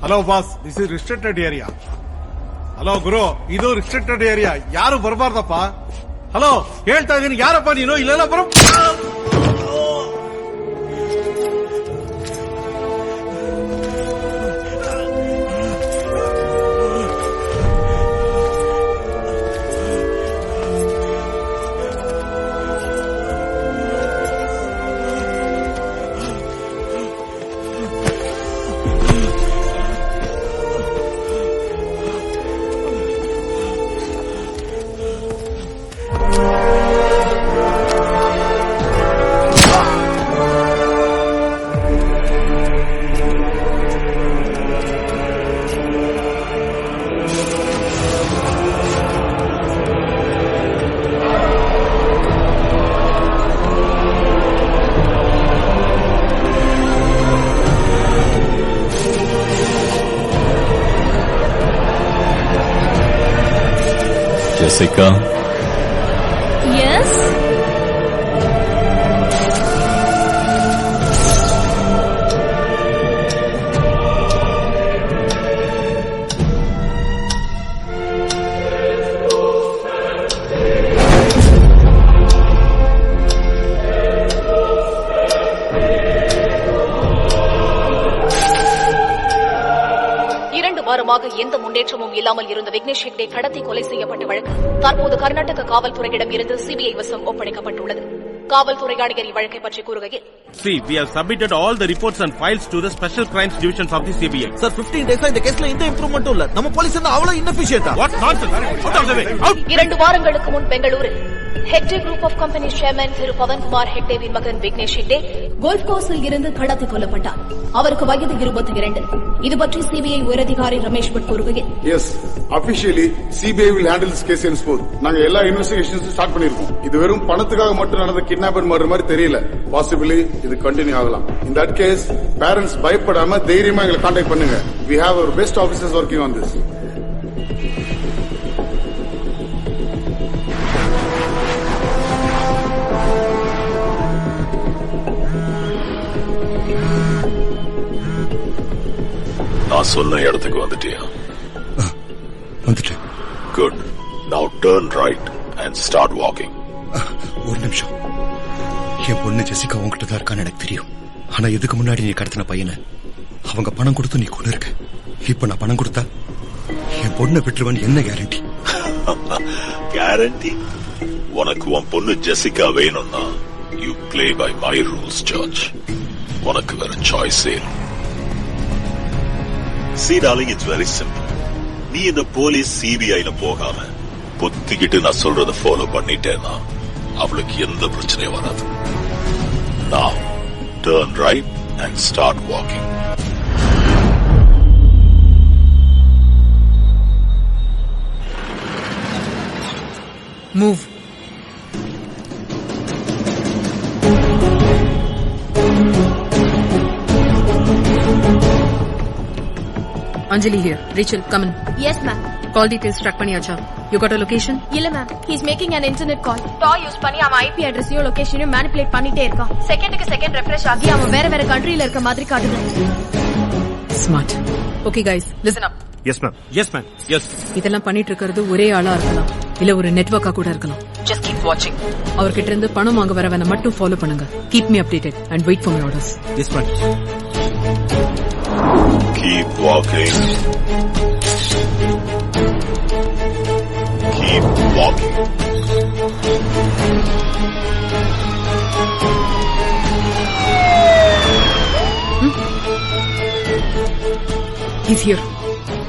Hello boss, this is restricted area. Hello ಗುರು, ಇದು restricted area, ಯಾರು ಬರಬಾರ್ದಪ್ಪ. ಹಲೋ ಹೇಳ್ತಾ ಇದೀನಿ, ಯಾರಪ್ಪ ನೀನು? ಇಲ್ಲೆಲ್ಲ ಬರೋ. Jessica? Yes? வாரமாக எந்த முன்னேற்றமும் இல்லாமல் இருந்த விக்னேஷ் ஹெக்டே கடத்தி கொலை செய்யப்பட்ட வழக்கு தற்போது கர்நாடக காவல்துறையிடம் இருந்து சிபிஐ வசம் ஒப்படைக்கப்பட்டுள்ளது. காவல்துறை அதிகாரி வழக்கை பற்றி கூறுகையில், See, we have submitted all the reports and files to the Special Crimes Divisions of the CBI. Sir, 15 days இந்த கேஸ்ல எந்த இம்ப்ரூவ்மென்ட்டும் இல்ல. நம்ம போலீஸ் என்ன அவ்வளவு இன்எஃபிஷியன்ட்டா? What nonsense! Out of the way! Out! 2 வாரங்களுக்கு முன் பெங்களூரில் Hegde group of company chairman திரு பவன்குமார் ஹெக்டேவின் மகன் விக்னேஷ் ஹெக்டே கோல்ஃப் கோர்ஸில் இருந்து கடத்தி கொல்லப்பட்டார். அவருக்கு வயது 22. இது பற்றி சிபிஐ உயரதிகாரி ரமேஷ் பட் கூறுகையில், Yes, officially CBI will handle this case henceforth. நாங்க எல்லா இன்வெஸ்டிகேஷன்ஸ் ஸ்டார்ட் பண்ணிருக்கோம். இது வெறும் பணத்துக்காக மட்டும் நடந்த கிட்னாப்பர் மர்டர் மாதிரி தெரியல. பாசிபிளி இது கண்டினியூ ஆகலாம். In that case, parents பயப்படாம தைரியமா எங்களை கான்டாக்ட் பண்ணுங்க. We have our best officers working on this. நான் சொன்ன இடத்துக்கு வந்துட்டியா? வந்துட்டேன். Good. Now turn right and start walking. ஒரு நிமிஷம். என் பொண்ணு ஜெசிகா உங்ககிட்ட தான் இருக்கான்னு எனக்கு தெரியும். ஆனா இதுக்கு முன்னாடி நீ கடத்தின பையனை அவங்க பணம் கொடுத்து நீ கொண்டு இருக்க. இப்ப நான் பணம் கொடுத்தா என் பொண்ணை விட்டுருவான்னு என்ன கேரண்டி? கேரண்டி? உனக்கு உன் பொண்ணு ஜெசிகா வேணும்னா you play by my rules, George. உனக்கு வேற சாய்ஸே இல்லை. See, darling, it's very simple. நீ இந்த போலீஸ் சிபிஐல போகாம பொத்திக்கிட்டு நான் சொல்றத ஃபாலோ பண்ணிட்டேன்னா அவளுக்கு எந்த பிரச்சனையும் வராது. Now, turn right and start walking. Move. Anjali here. Rachel, come in. Yes, ma'am. Call details track பண்ணியாச்சா? You got a location? இல்ல ma'am. He's making an internet call. டாய் யூஸ் பண்ணி அவன் ஐபி அட்ரஸையும் லொகேஷனையும் மேனிபுலேட் பண்ணிட்டே இருக்கான். செகண்டுக்கு செகண்ட் ரெஃப்ரெஷ் ஆகி அவன் வேற வேற கண்ட்ரில இருக்க மாதிரி காட்டுது. Smart. Okay guys, listen up. Yes, ma'am. Yes, ma'am. Yes. இதெல்லாம் பண்ணிட்டு இருக்கிறது ஒரே ஆளா இருக்கலாம், இல்ல ஒரு நெட்வொர்க்கா கூட இருக்கலாம். Just keep watching. அவர்கிட்ட இருந்து பணம் வாங்க வரவன மட்டும் ஃபாலோ பண்ணுங்க. Keep me updated and wait for my orders. Yes, ma'am. Keep walking. Keep walking. He's here.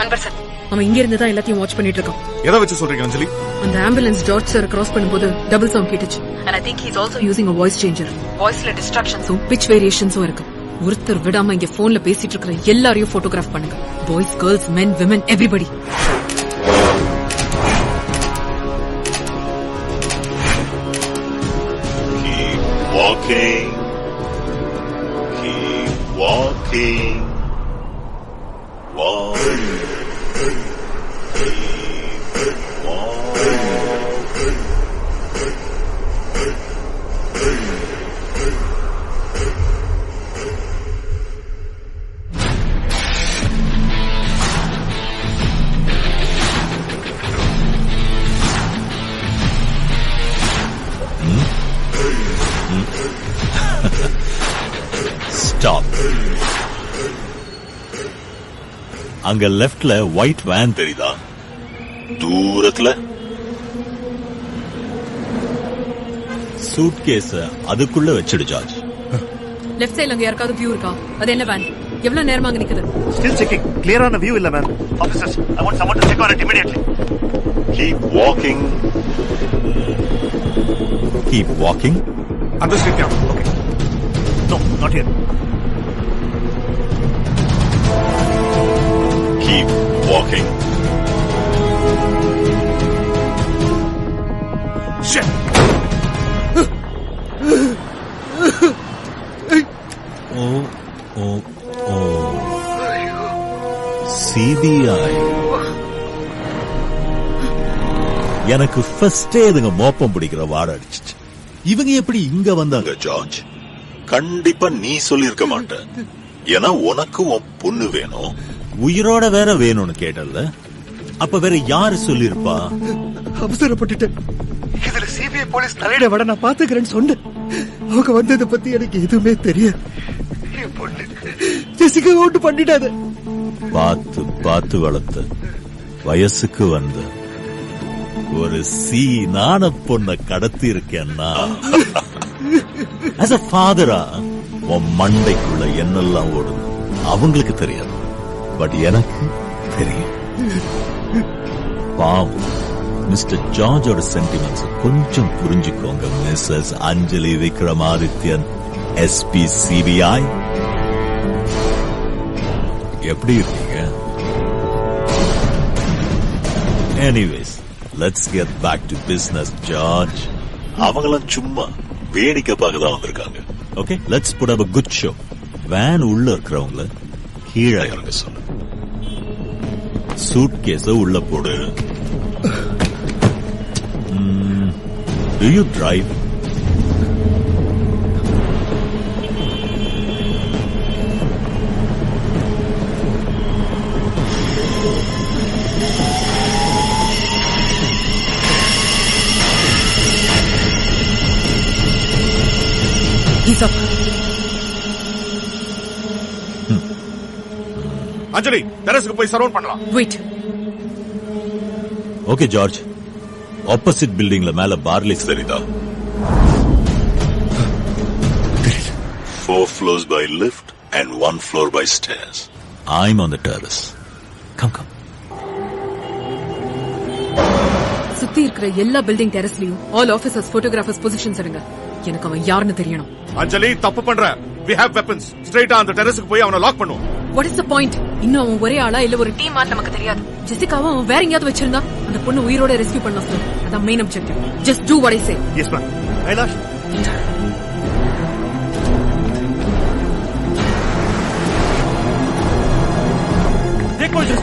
அன்பர் சார், அவன் இங்க இருந்து தான் எல்லாத்தையும் வாட்ச் பண்ணிட்டு இருக்கான். எதை வச்சு சொல்றீங்க அஞ்சலி? அந்த ஆம்புலன்ஸ் ஜார்ஜ் சார் கிராஸ் பண்ணும்போது டபுள் சவுண்ட் கேட்டுச்சு. And I think he's also using a voice changer. வாய்ஸ்ல டிஸ்ட்ராக்ஷன்ஸும் பிட்ச் வேரியேஷன்ஸும் இருக்கு. ஒருத்தர் விடாம இங்க போன்ல பேசிட்டு இருக்கிற எல்லாரையும் போட்டோகிராஃப் பண்ணுங்க. Boys, girls, men, women, everybody. Keep walking. Keep walking. Walk. Keep walking. Stop. அங்க லெஃப்ட்ல ஒயிட் வேன் தெரியுதா? தூரத்துல சூட் கேஸ் அதுக்குள்ள வச்சிடு ஜார்ஜ். லெஃப்ட் சைடுல அங்க யாருக்காவது வியூ இருக்கா? அது என்ன வேன்? எவ்வளவு நேரமா அங்க நிக்குது? Still checking. கிளியரான வியூ இல்ல ma'am. Officers, I want someone to check on it immediately. Keep walking. Keep walking. Understood, yeah. Okay. No, not here. Keep walking. Shit. Oh, oh, oh. CBI. எனக்கு ஃபர்ஸ்டே இதுங்க மோப்பம் பிடிக்கிற வாட அடிச்சிச்சு. இவங்க எப்படி இங்க வந்தாங்க ஜார்ஜ்? கண்டிப்பா நீ சொல்லிருக்க மாட்ட. ஏன்னா உனக்கு உன் பொண்ணு வேணும், உயிரோட வேற வேணும்னு கேட்டல. அப்ப வேற யாரு சொல்லிருப்பா? அவசரப்பட்டுட்டேன். இதுல சிபிஐ போலீஸ் தலையிட விட நான் பாத்துக்கிறேன்னு சொன்னேன். அவங்க வந்ததை பத்தி எனக்கு எதுவுமே தெரியாது. என் பொண்ணு ஜெசிகா ஓட்டு பண்ணிடாத. பார்த்து பார்த்து வளர்த்த வயசுக்கு வந்த ஒரு சீனான பொண்ண கடத்தி இருக்கேன்னா as a father-ஆ உன் மண்டைக்குள்ள என்னெல்லாம் ஓடுது அவங்களுக்கு தெரியாது, பட் எனக்கு தெரியும். பாவம் மிஸ்டர் ஜார்ஜோட சென்டிமெண்ட்ஸ் கொஞ்சம் புரிஞ்சுக்கோங்க Mrs Anjali Vikramadityan, SP CBI. எப்படி இருக்கீங்க? Anyways, let's get back to business George. அவங்களாம் சும்மா வேடிக்கை பார்க்க தான் வந்திருக்காங்க. Okay, let's put up a good show. Van உள்ள இருக்கிறவங்கள கீழே இறங்க சொல்லு. சூட் கேஸ உள்ள போடு. Do you drive? He's up. அஞ்சலி, டெரஸ்க்கு போய் சரவுண்ட் பண்ணலாம். Wait. ஓகே ஜார்ஜ், ஆப்போசிட் பில்டிங்ல மேல பார்லிஸ் தெரியுதா? 4 floors by lift and 1 floor by stairs. I'm on the terrace. Come. சுத்தி இருக்கிற எல்லா பில்டிங் டெரஸ்லயும் ஆல் ஆபீசர்ஸ் போட்டோகிராஃபர்ஸ் பொசிஷன்ஸ் எடுங்க. எனக்கு அவன் யாருன்னு தெரியணும். அஞ்சலி, தப்பு பண்ற. We have weapons. ஸ்ட்ரைட்டா அந்த டெரஸ்க்கு போய் அவனை லாக் பண்ணுவோம். What is the point? இன்னும் அவன் ஒரே ஆளா இல்ல ஒரு டீமா நமக்கு தெரியாது. ஜெசிகாவை அவன் வேற எங்கயாவது வச்சிருந்தா அந்த பொண்ணு உயிரோட ரெஸ்கியூ பண்ண சார். அதான் main objective. Just do what I say. Yes ma'am. Kailash,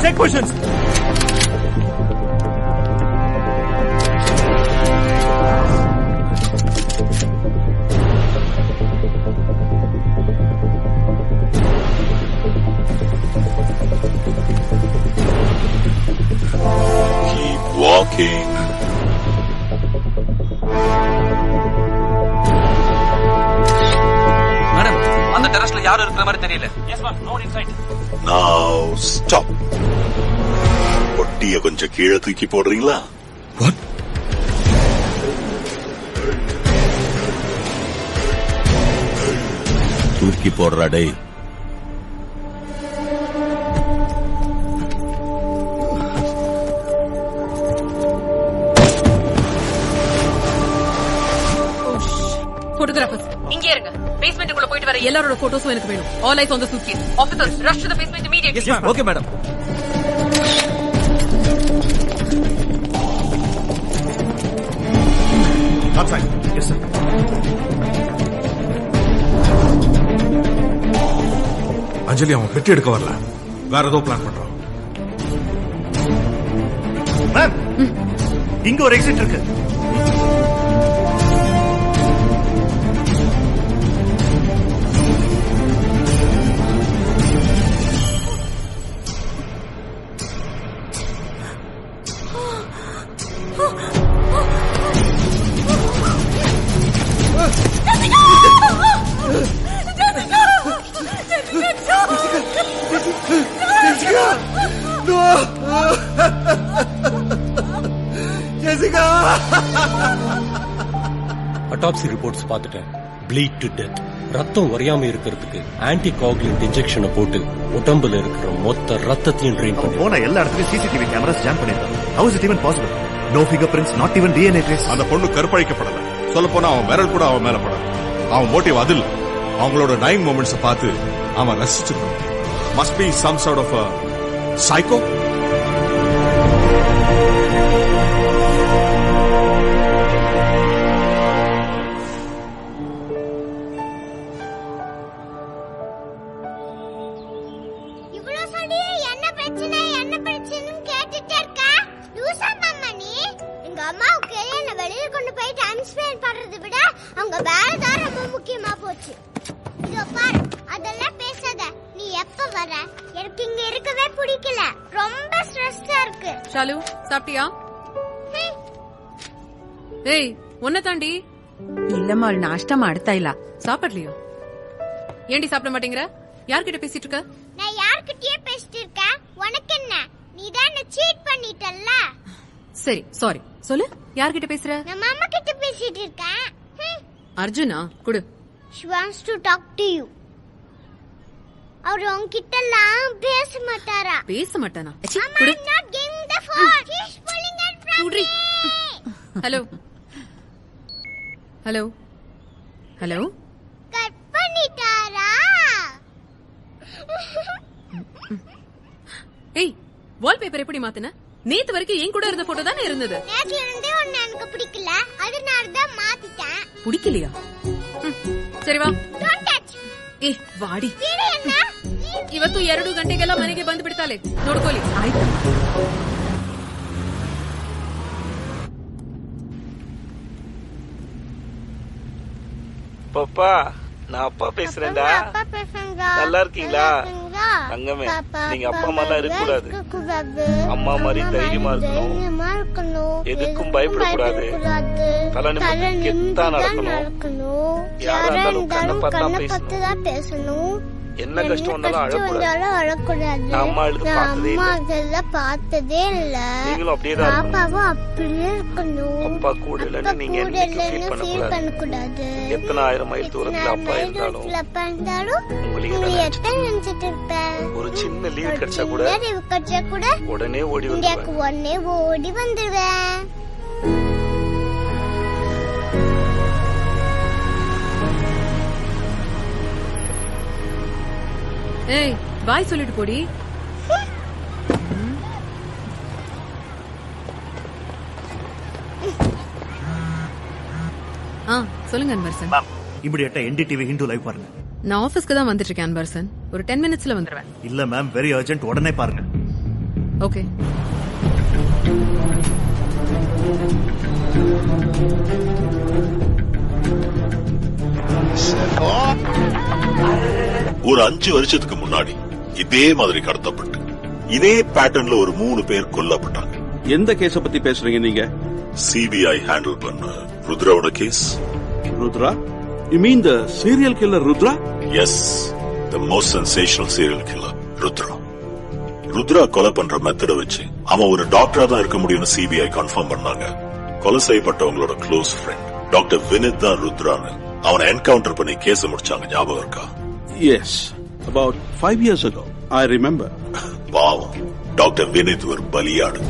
take questions. Keep walking. Madam, அந்த டெரஸ்ல யாரும் இருக்கிற மாதிரி தெரியல. Yes ma'am, no inside. Now stop. பொட்டிய கொஞ்சம் கீழே தூக்கி போடுறீங்களா? What? தூக்கி போடுறா டேய். போட்டோகிராஃபர்ஸ் இங்கே இருங்க. பேஸ்மென்ட்க்குள்ள போயிட்டு வர எல்லாரோட போட்டோஸும் எனக்கு வேணும். All eyes on the suitcase. Officers, rush to the basement immediately. Yes ma'am. Okay madam. Outside. Yes sir. அஞ்சலி, அவன் பெட்டி எடுக்க வரல, வேற ஏதோ பிளான் பண்றான். மேம், இங்க ஒரு எக்ஸிட் இருக்கு. ஆட்டாப்சி ரிப்போர்ட்ஸ் பார்த்துட்டேன். Bleed to death. ரத்தம் உறையாம இருக்கிறதுக்கு ஆன்டி கோகுலன்ட் இன்ஜெக்ஷனை போட்டு உடம்புல இருக்கிற மொத்த ரத்தத்தையும் ட்ரெயின் பண்ணி போன எல்லா இடத்துலயும் சிசிடிவி கேமராஸ் ஜாம் பண்ணிருக்காங்க. How is it even possible? No fingerprints, not even DNA trace. அந்த பொண்ணு கற்பழிக்கப்படல. சொல்ல போனா அவன் விரல் கூட அவன் மேல படல. அவன் மோட்டிவ் அது இல்ல. அவங்களோட 9 மூமெண்ட்ஸ் பார்த்து அவன் ரசிச்சிருக்கான். Must be some sort of a psycho. Shalu சாப்பிட்டியா? ஏய் உன்ன தாண்டி இல்லம்மா நாஷ்டா ಮಾಡ್ತಾ ಇಲ್ಲ. சாப்பிடலையா? ஏண்டி சாப்பிட மாட்டேங்கிற? யார்கிட்ட பேசிட்டு இருக்க? நான் யார்கிட்டயே பேசிட்டு இருக்கேன். உனக்கு என்ன? நீ தான் சீட் பண்ணிட்டல்ல. சரி சாரி. சொல்லு யார்கிட்ட பேசுற? நான் மாமா கிட்ட பேசிட்டு இருக்கேன். அர்ஜுனா குடு. She wants to talk to you. அவர் உன்கிட்டலாம் பேச மாட்டாரா? பேச மாட்டானா? குடு. I'm not giving the phone. She's pulling it from me. Hello hello hello. Cut பண்ணிட்டாரா? ஏய் வால்பேப்பர் எப்படி மாத்துன? நேத்து வரைக்கும் என் கூட இருந்த போட்டோ தானே இருந்தது. நேத்துல இருந்தே உன்னை எனக்கு பிடிக்கல. அதனால தான் மாத்திட்டேன். பிடிக்கலையா? ಸರಿ ವಾ. Don't touch. ಏ ವಾಡಿ. ಬೇರೆ ಅಣ್ಣ. ಇವತ್ತು 2 ಗಂಟೆಗೆಲ್ಲ ಮನೆಗೆ ಬಂದು ಬಿಡ್ತಾಳೆ. ನೋಡ್ಕೊಳ್ಳಿ. ಆಯ್ತು. பாப்பா நான் அப்பா பேசுறேன்டா. அப்பா பேசுங்க. நல்லா இருக்கீங்களா? தங்கமே நீங்க அப்பா அம்மா இருக்க கூடாது. அம்மா மாதிரி தைரியமா இருக்கணும். எதுக்கும் பயப்படக்கூடாது. தலை நிமிர்ந்து கெத்தா நடக்கணும். யாரா இருந்தாலும் கண்ணை பார்த்து தான் பேசணும். என்ன கஷ்டம் வந்தாலும் அழக்கூடாது. அம்மா பார்த்ததே இல்ல. நீங்களும் அப்படியே தான் பாப்பாவும் அப்படியே இருக்கணும். அப்பா கூட இல்லன்னு நீங்க ஃபீல் பண்ணக்கூடாது. எத்தனை 1000 மைல் தூரத்துல அப்பா இருந்தாலும் உங்களுக்கு எத்தனை நினைச்சிட்டு இருப்பேன். ஒரு சின்ன லீவ் கிடைச்சா கூட உடனே ஓடி வந்துடுவேன். ஏய் பாய் சொல்லிட்டு போடி. சொல்லுங்க அன்பரசன். இமிடியேட்டா NDTV ஹிந்து லைவ் பாருங்க. நான் ஆபீஸ்க்கு தான் வந்துட்டு இருக்கேன் அன்பரசன். ஒரு 10 மினிட்ஸ்ல வந்துருவேன். இல்ல மேம், வெரி அர்ஜென்ட், உடனே பாருங்க. ஓகே. ஒரு 5 வருஷத்துக்கு முன்னாடி இதே மாதிரி கடத்தப்பட்டு இதே பேட்டர்ன்ல ஒரு 3 பேர் கொல்லப்பட்டாங்க. எந்த கேஸ பத்தி பேசுறீங்க நீங்க? CBI ஹேண்டில் பண்ண ருத்ராவோட case. Rudra? You mean the serial killer Rudra? Yes, the most sensational serial killer, Rudra. Rudra கொலை பண்ற மெத்தட வச்சு அவன் ஒரு டாக்டரா தான் இருக்க முடியும்னு CBI கன்ஃபார்ம் பண்ணாங்க. கொலை செய்யப்பட்டவங்களோட க்ளோஸ் ஃப்ரெண்ட் டாக்டர் வினித் தான் ருத்ரான்னு அவனை என்கவுண்டர் பண்ணி கேஸ் முடிச்சாங்க. ஞாபகம் இருக்கா? Yes, about 5 years ago. I remember. பாவம் டாக்டர் வினித் ஒரு பலியாடு.